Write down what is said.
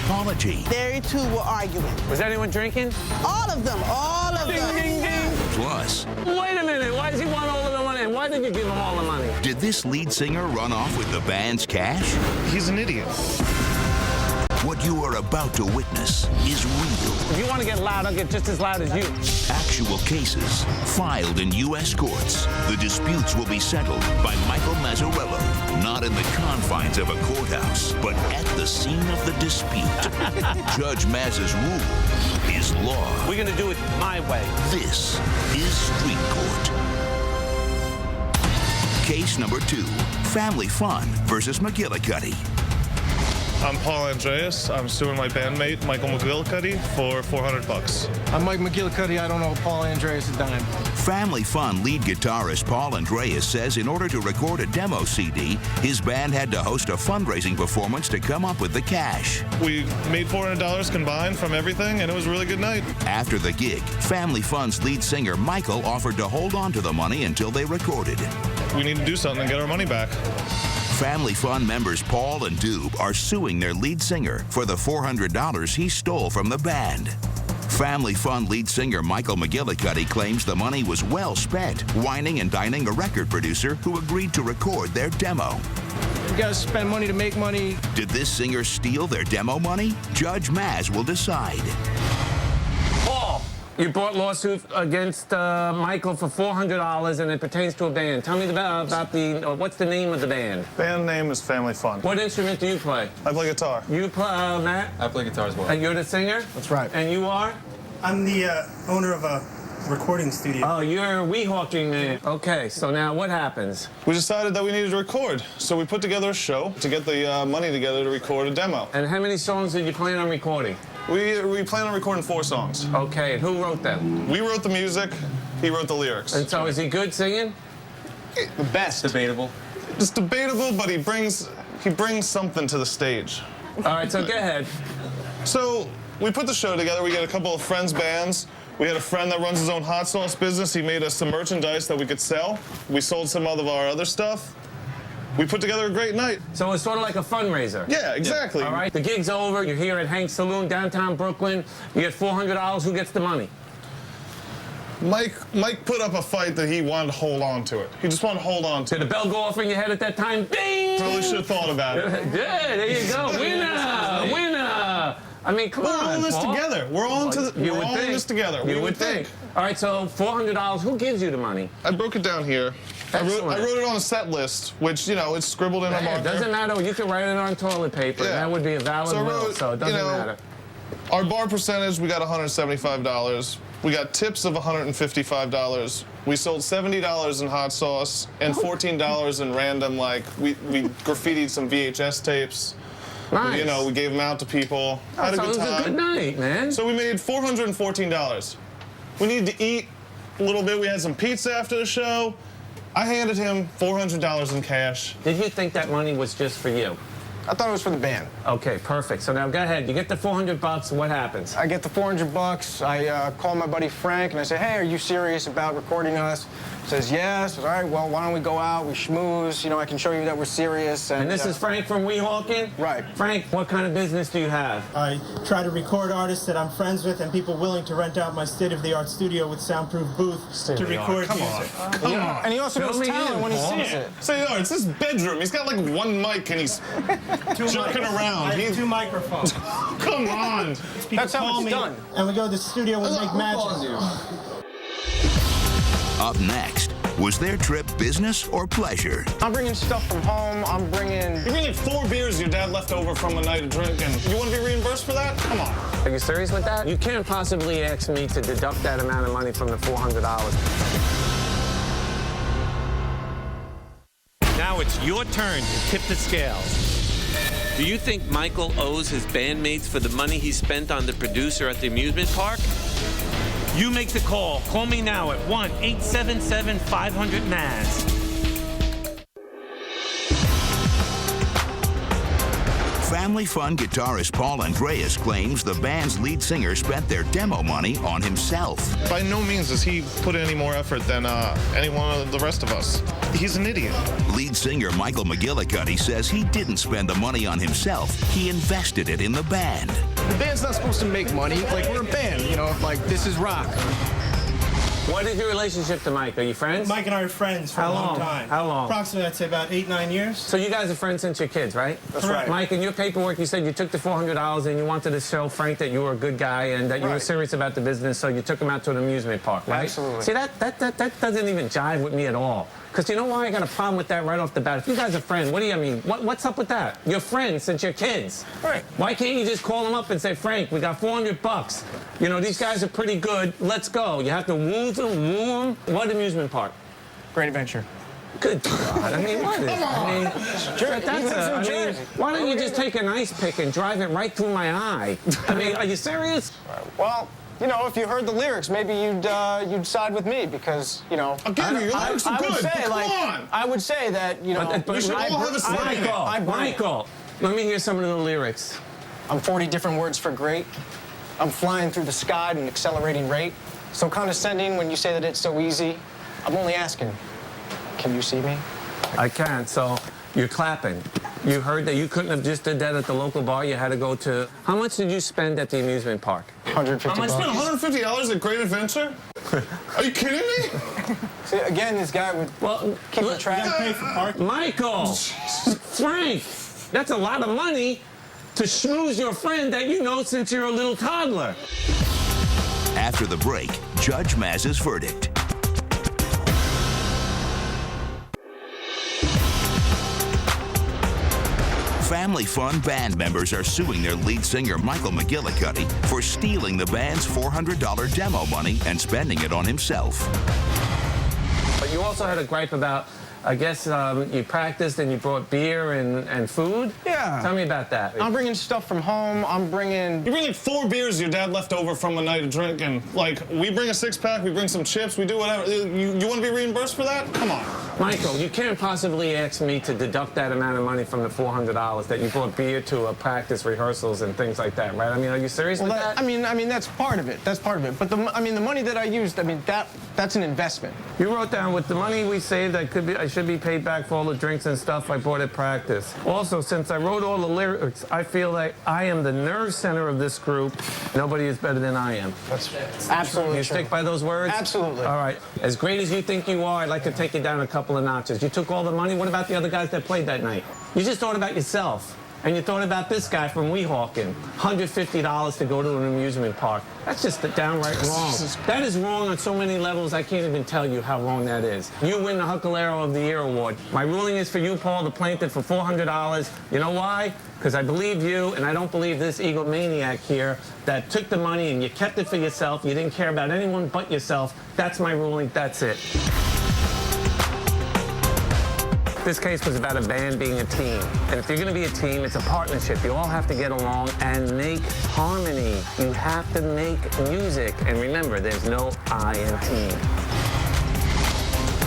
apology. They two were arguing. Was anyone drinking? All of them, all of Ding, them. ding, ding. Plus, Wait a minute, why does he want all of the money? And why did you give him all the money? did this lead singer run off with the band's cash? He's an idiot. What you are about to witness is real. If you want to get loud, I'll get just as loud as you. Actual cases filed in U.S. courts. The disputes will be settled by Michael Mazzarello, not in the confines of a courthouse, but at the scene of the dispute. Judge Maz's rule is law. We're going to do it my way. This is Street Court. Case number 2, Family Fun versus McGillicuddy. I'm Paul Andreas. I'm suing my bandmate, Michael McGillicuddy, for $400. I'm Mike McGillicuddy. I don't know Paul Andreas a dime. Family Fun lead guitarist Paul Andreas says in order to record a demo CD, his band had to host a fundraising performance to come up with the cash. We made $400 combined from everything, and it was a really good night. After the gig, Family Fun's lead singer Michael offered to hold on to the money until they recorded. We need to do something and get our money back. Family Fun members Paul and Doob are suing their lead singer for the $400 he stole from the band. Family Fun lead singer Michael McGillicuddy claims the money was well spent, whining and dining a record producer who agreed to record their demo. You gotta spend money to make money. Did this singer steal their demo money? Judge Maz will decide. Paul, you brought lawsuit against Michael for $400, and it pertains to a band. Tell me about what's the name of the band? Band name is Family Fun. What instrument do you play? I play guitar. You play, Matt? I play guitar as well. And you're the singer? That's right. And you are? I'm the owner of a recording studio. Oh, you're a Weehawken man. Okay, so now what happens? We decided that we needed to record, so we put together a show to get the money together to record a demo. And how many songs did you plan on recording? We plan on recording 4 songs. Okay, and who wrote them? We wrote the music, he wrote the lyrics. And so is he good singing? The best. Debatable. It's debatable, but he brings something to the stage. All right, so go ahead. So we put the show together. We got a couple of friends' bands. We had a friend that runs his own hot sauce business. He made us some merchandise that we could sell. We sold some of our other stuff. We put together a great night. So it's sort of like a fundraiser. Yeah, exactly. All right, the gig's over. You're here at Hank's Saloon, downtown Brooklyn. You get $400. Who gets the money? Mike put up a fight that he wanted to hold on to it. He just wanted to hold on to Did it. the bell go off in your head at that time? Ding! Probably should have thought about it. Yeah, there you go. Winner! Winner! I mean, come We're on, all in this Paul. together. We're all in this together. You would think. All right, so $400. Who gives you the money? I broke it down here. I wrote it on a set list, which, you know, it's scribbled in a marker. It doesn't matter. You can write it on toilet paper. Yeah. And that would be a valid will, so it doesn't matter. Our bar percentage, we got $175. We got tips of $155. We sold $70 in hot sauce and $14 in random, like, we graffitied some VHS tapes. Nice. You know, we gave them out to people. Had a So good it was time. a good night, man. So we made $414. We needed to eat a little bit. We had some pizza after the show. I handed him $400 in cash. Did you think that money was just for you? I thought it was for the band. Okay, perfect. So now go ahead. You get the $400. What happens? I get the $400. I call my buddy Frank and I say, hey, are you serious about recording us? He says, yes. All right, well, why don't we go out? We schmooze. You know, I can show you that we're serious. And this is Frank from Weehawken? Right. Frank, what kind of business do you have? I try to record artists that I'm friends with and people willing to rent out my state-of-the-art studio with soundproof booth to record music. Come on. And he also Fill knows me talent in, when he Paul. sees it. Say, it's his bedroom. He's got like one mic and he's jerking around. I have 2 microphones. Come on. People That's how call it's me, done. and we go to the studio and make matches. Up next, was their trip business or pleasure? I'm bringing stuff from home. I'm bringing... You're bringing 4 beers your dad left over from a night of drinking. You want to be reimbursed for that? Come on. Are you serious with that? You can't possibly ask me to deduct that amount of money from the $400. Now it's your turn to tip the scales. Do you think Michael owes his bandmates for the money he spent on the producer at the amusement park? You make the call. Call me now at 1-877-500-MAZ. Family Fun guitarist Paul Andreas claims the band's lead singer spent their demo money on himself. By no means does he put any more effort than any one of the rest of us. He's an idiot. Lead singer Michael McGillicuddy says he didn't spend the money on himself. He invested it in the band. The band's not supposed to make money. Like, we're a band, you know, like, this is rock. What is your relationship to Mike? Are you friends? Mike and I are friends for a long time. How long? Approximately, I'd say about 8-9 years. So you guys are friends since you're kids, right? That's right. Mike, in your paperwork, you said you took the $400 and you wanted to show Frank that you were a good guy and that you were serious about the business, so you took him out to an amusement park, right? Absolutely. See, that doesn't even jive with me at all. Because you know why I got a problem with that right off the bat? If you guys are friends, what do you mean? What's up with that? You're friends since you're kids. Right. Why can't you just call them up and say, Frank, we got $400. You know, these guys are pretty good. Let's go. You have to woo them. What amusement park? Great adventure. Good God. I mean, what is why don't you just take an ice pick and drive it right through my eye? I mean, are you serious? Well, you know, if you heard the lyrics, maybe you'd side with me because, you know. Again, your lyrics are good, but come on. I would say that, you know. We should all have a say. Michael, let me hear some of the lyrics. I'm 40 different words for great. I'm flying through the sky at an accelerating rate. So condescending when you say that it's so easy. I'm only asking, can you see me? I can't, so you're clapping. You heard that you couldn't have just did that at the local bar. You had to go to... How much did you spend at the amusement park? $150. I spent $150 at Great Adventure? Are you kidding me? See, again, this guy would keep the track. Pay for parking. Michael! Frank! That's a lot of money to schmooze your friend that you know since you're a little toddler. After the break, Judge Maz's verdict. Family Fun band members are suing their lead singer Michael McGillicuddy for stealing the band's $400 demo money and spending it on himself. But you also had a gripe about, I guess, you practiced and you brought beer and food? Yeah. Tell me about that. I'm bringing stuff from home. I'm bringing... You bring like 4 beers your dad left over from a night of drinking. Like, we bring a 6-pack, we bring some chips, we do whatever. You want to be reimbursed for that? Come on. Michael, you can't possibly ask me to deduct that amount of money from the $400 that you brought beer to practice rehearsals and things like that, right? I mean, are you serious with that? I mean, that's part of it. That's part of it. But the money that I used, I mean, that's an investment. You wrote down with the money we saved, I should be paid back for all the drinks and stuff I bought at practice. Also, since I wrote all the lyrics, I feel like I am the nerve center of this group. Nobody is better than I am. That's absolutely You true. stick by those words? Absolutely. All right. As great as you think you are, I'd like to take you down a couple of notches. You took all the money. What about the other guys that played that night? You just thought about yourself. And you thought about this guy from Weehawken, $150 to go to an amusement park. That's just downright wrong. That is wrong on so many levels, I can't even tell you how wrong that is. You win the Huckalero of the Year award. My ruling is for you, Paul, the plaintiff, for $400. You know why? Because I believe you, and I don't believe this egomaniac here that took the money and you kept it for yourself. You didn't care about anyone but yourself. That's my ruling. That's it. This case was about a band being a team. And if you're going to be a team, it's a partnership. You all have to get along and make harmony. You have to make music. And remember, there's no I in team.